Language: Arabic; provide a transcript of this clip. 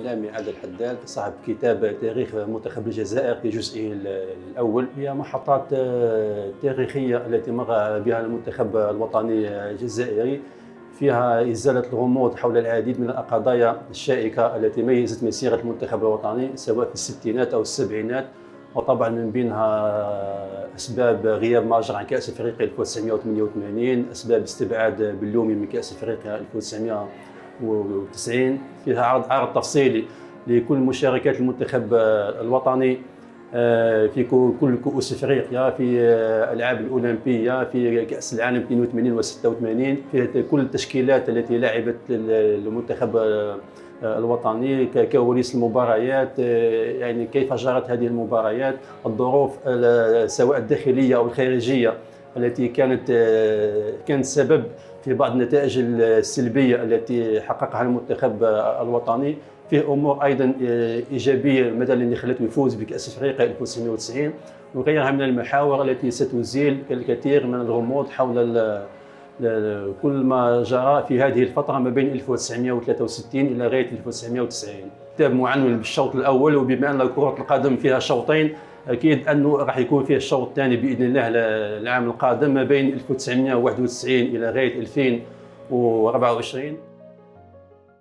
الإعلامي عادل الحداد صاحب كتاب تاريخ منتخب الجزائر في جزئه الأول. هي محطات تاريخية التي مر بها المنتخب الوطني الجزائري، فيها إزالة الغموض حول العديد من القضايا الشائكة التي ميزت مسيرة المنتخب الوطني سواء في الستينات أو السبعينات، وطبعا من بينها أسباب غياب ماجر عن كأس أفريقيا 1988، أسباب استبعاد بلومي من كأس أفريقيا 1990. فيها عرض تفصيلي لكل مشاركات المنتخب الوطني في كل كؤوس افريقيا، في الالعاب الاولمبيه، في كاس العالم 82 و86، في كل التشكيلات التي لعبت المنتخب الوطني، كواليس المباريات، يعني كيف جرت هذه المباريات، الظروف سواء الداخليه او الخارجيه التي كانت سبب في بعض النتائج السلبيه التي حققها المنتخب الوطني. فيه امور ايضا ايجابيه مثلا اللي خلته يفوز بكاس افريقيا 1990 وغيرها من المحاور التي ستزيل الكثير من الغموض حول كل ما جرى في هذه الفتره ما بين 1963 الى غايه 1990. كتاب معنون بالشوط الاول، وبما ان كره القدم فيها شوطين اكيد انه راح يكون فيه الشوط الثاني باذن الله العام القادم ما بين 1991 الى غايه 2024.